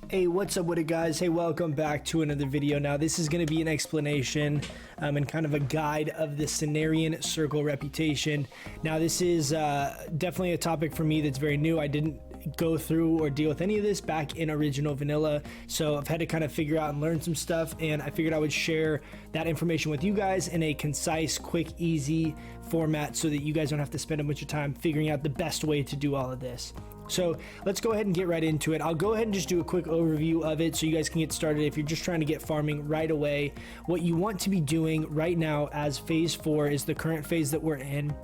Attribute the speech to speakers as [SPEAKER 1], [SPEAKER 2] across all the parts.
[SPEAKER 1] Hey, what's up with it, guys? Hey, welcome back to another video. Now this is going to be an explanation and kind of a guide of the Cenarion Circle Reputation. Now this is definitely a topic for me that's very new. I didn't go through or deal with any of this back in original vanilla, so I've had to kind of figure out and learn some stuff, and I figured I would share that information with you guys in a concise, quick, easy format so that you guys don't have to spend a bunch of time figuring out the best way to do all of this. So let's go ahead and get right into it. I'll go ahead and just do a quick overview of it so you guys can get started if you're just trying to get farming right away. What you want to be doing right now as phase 4 is the current phase that we're in.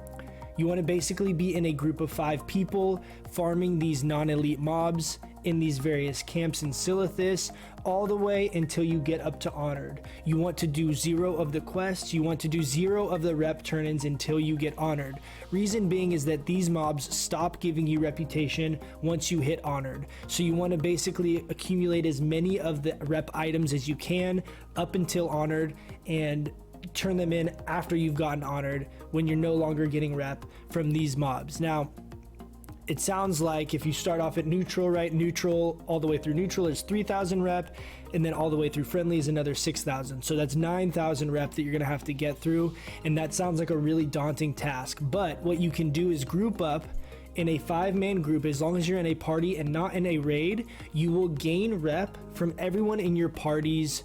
[SPEAKER 1] You want to basically be in a group of 5 people farming these non-elite mobs in these various camps in Silithus all the way until you get up to honored. You want to do 0 of the quests, you want to do 0 of the rep turn-ins until you get honored. Reason being is that these mobs stop giving you reputation once you hit honored. So you want to basically accumulate as many of the rep items as you can up until honored and turn them in after you've gotten honored when you're no longer getting rep from these mobs. Now, it sounds like if you start off at neutral, right? Neutral, all the way through neutral is 3,000 rep, and then all the way through friendly is another 6,000. So that's 9,000 rep that you're gonna have to get through, and that sounds like a really daunting task. But what you can do is group up in a 5-man group. As long as you're in a party and not in a raid, you will gain rep from everyone in your party's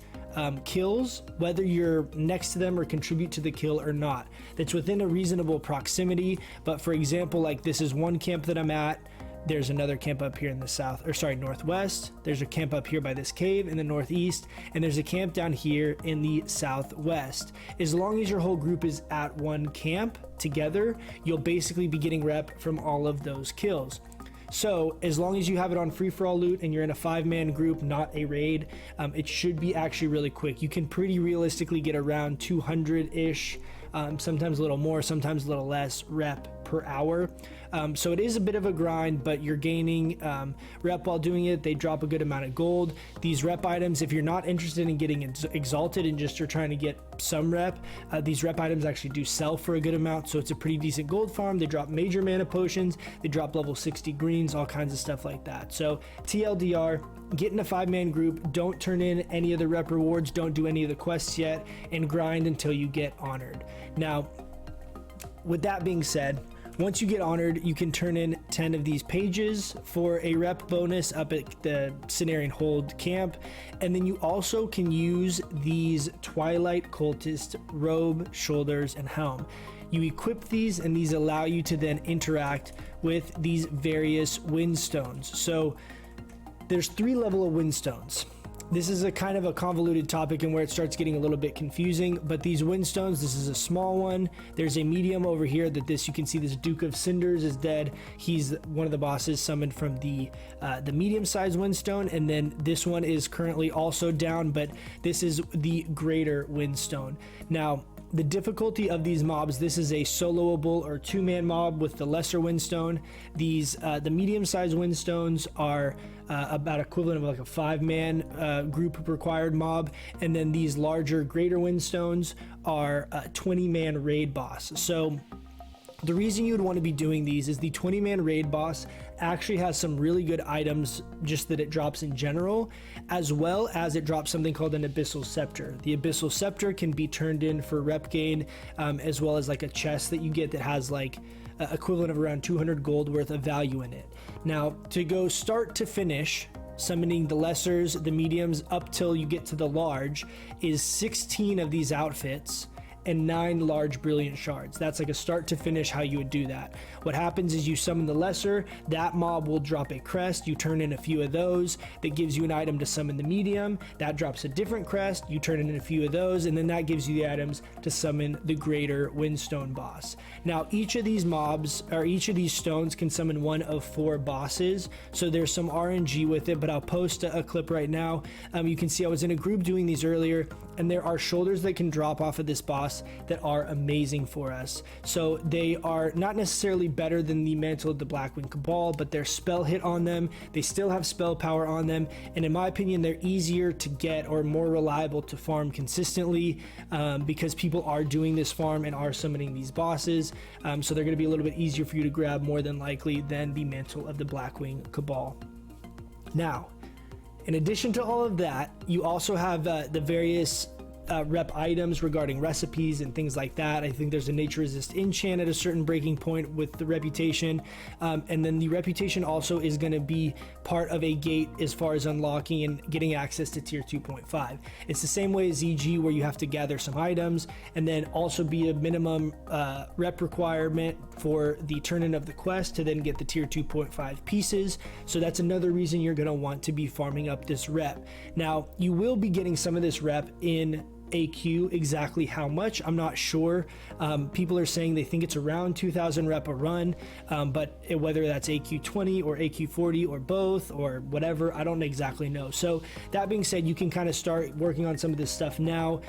[SPEAKER 1] kills, whether you're next to them or contribute to the kill or not. That's within a reasonable proximity. But for example, like this is one camp that I'm at. There's another camp up here in the northwest. There's a camp up here by this cave in the northeast, and there's a camp down here in the southwest. As long as your whole group is at one camp together, you'll basically be getting rep from all of those kills. So as long as you have it on free-for-all loot and you're in a 5-man group, not a raid, it should be actually really quick. You can pretty realistically get around 200-ish, sometimes a little more, sometimes a little less rep per hour. So it is a bit of a grind, but you're gaining rep while doing it. They drop a good amount of gold. These rep items, if you're not interested in getting exalted and just you're trying to get some rep, these rep items actually do sell for a good amount, so it's a pretty decent gold farm. They drop major mana potions, they drop level 60 greens, all kinds of stuff like that. So TLDR, get in a 5-man group, don't turn in any of the rep rewards, don't do any of the quests yet, and grind until you get honored. Now, with that being said, once you get honored, you can turn in 10 of these pages for a rep bonus up at the Cenarion Hold camp. And then you also can use these Twilight Cultist robe, shoulders, and helm. You equip these, and these allow you to then interact with these various windstones. So there's 3 levels of windstones. This is a kind of a convoluted topic and where it starts getting a little bit confusing, but these windstones, this is a small one. There's a medium over here that you can see this Duke of Cinders is dead. He's one of the bosses summoned from the medium-sized windstone, and then this one is currently also down, but this is the greater windstone. Now, the difficulty of these mobs, this is a soloable or 2-man mob with the lesser windstone. These the medium-sized windstones are about equivalent of like a 5-man group required mob, and then these larger greater windstones are a 20-man raid boss. So the reason you would want to be doing these is the 20-man raid boss actually has some really good items just that it drops in general, as well as it drops something called an Abyssal Scepter. The Abyssal Scepter can be turned in for rep gain, as well as like a chest that you get that has like equivalent of around 200 gold worth of value in it. Now, to go start to finish, summoning the lessers, the mediums, up till you get to the large, is 16 of these outfits and 9 large brilliant shards. That's like a start to finish how you would do that. What happens is you summon the lesser, that mob will drop a crest, you turn in a few of those, that gives you an item to summon the medium, that drops a different crest, you turn in a few of those, and then that gives you the items to summon the greater windstone boss. Now, each of these mobs, or each of these stones, can summon one of 4 bosses, so there's some RNG with it, but I'll post a clip right now. You can see I was in a group doing these earlier, and there are shoulders that can drop off of this boss that are amazing for us. So they are not necessarily better than the Mantle of the Blackwing Cabal, but their spell hit on them, they still have spell power on them, and in my opinion they're easier to get or more reliable to farm consistently, because people are doing this farm and are summoning these bosses, so they're going to be a little bit easier for you to grab more than likely than the Mantle of the Blackwing Cabal. Now, In addition to all of that, you also have the various rep items regarding recipes and things like that. I think there's a nature resist enchant at a certain breaking point with the reputation, and then the reputation also is going to be part of a gate as far as unlocking and getting access to tier 2.5. It's the same way as EG, where you have to gather some items and then also be a minimum rep requirement for the turn-in of the quest to then get the tier 2.5 pieces. So that's another reason you're going to want to be farming up this rep. Now, you will be getting some of this rep in AQ. Exactly how much, I'm not sure. People are saying they think it's around 2,000 rep a run, but whether that's AQ 20 or AQ 40 or both or whatever, I don't exactly know. So that being said, you can kind of start working on some of this stuff now,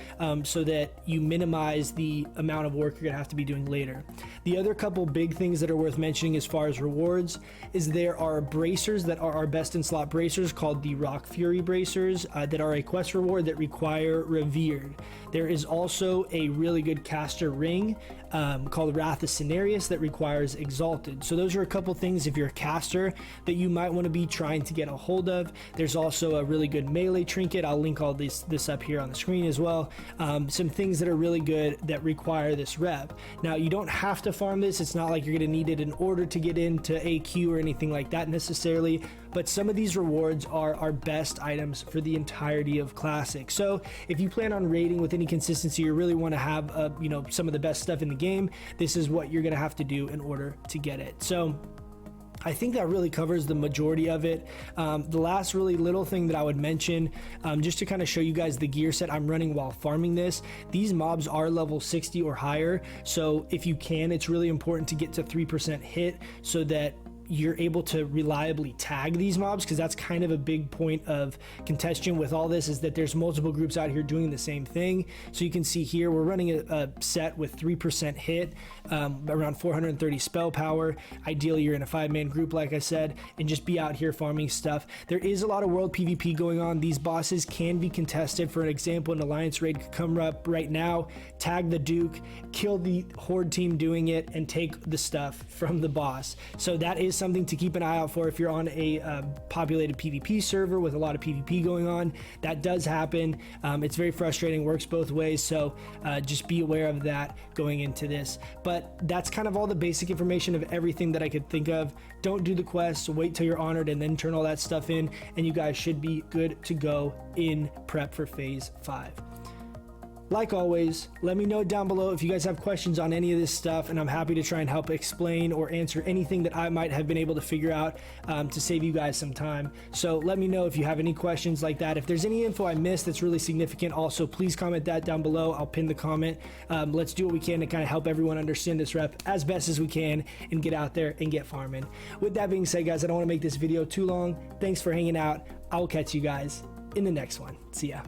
[SPEAKER 1] so that you minimize the amount of work you're gonna have to be doing later. The other couple big things that are worth mentioning as far as rewards is there are bracers that are our best in slot bracers called the Rock Fury bracers, that are a quest reward that require Revered. There is also a really good caster ring called Wrath of Cenarion that requires Exalted. So those are a couple things, if you're a caster, that you might want to be trying to get a hold of. There's also a really good melee trinket. I'll link all this up here on the screen as well. Some things that are really good that require this rep. Now, you don't have to farm this. It's not like you're going to need it in order to get into AQ or anything like that necessarily, but some of these rewards are our best items for the entirety of Classic. So if you plan on raiding with any consistency, you really want to have you know, some of the best stuff in the game, this is what you're going to have to do in order to get it. So I think that really covers the majority of it. The last really little thing that I would mention, just to kind of show you guys the gear set I'm running while farming this, these mobs are level 60 or higher. So if you can, it's really important to get to 3% hit so that you're able to reliably tag these mobs, because that's kind of a big point of contention with all this, is that there's multiple groups out here doing the same thing. So you can see here we're running a set with 3% hit, around 430 spell power. Ideally you're in a 5-man group, like I said, and just be out here farming stuff. There is a lot of world PvP going on. These bosses can be contested. For an example, an alliance raid could come up right now, tag the Duke, kill the horde team doing it, and take the stuff from the boss. So that is something to keep an eye out for if you're on a populated PvP server with a lot of PvP going on. That does happen. It's very frustrating, works both ways, so just be aware of that going into this. But that's kind of all the basic information of everything that I could think of. Don't do the quests, wait till you're honored and then turn all that stuff in, and you guys should be good to go in prep for phase 5. Like always, let me know down below if you guys have questions on any of this stuff, and I'm happy to try and help explain or answer anything that I might have been able to figure out to save you guys some time. So let me know if you have any questions like that. If there's any info I missed that's really significant, also please comment that down below. I'll pin the comment. Let's do what we can to kind of help everyone understand this rep as best as we can and get out there and get farming. With that being said, guys, I don't want to make this video too long. Thanks for hanging out. I will catch you guys in the next one. See ya.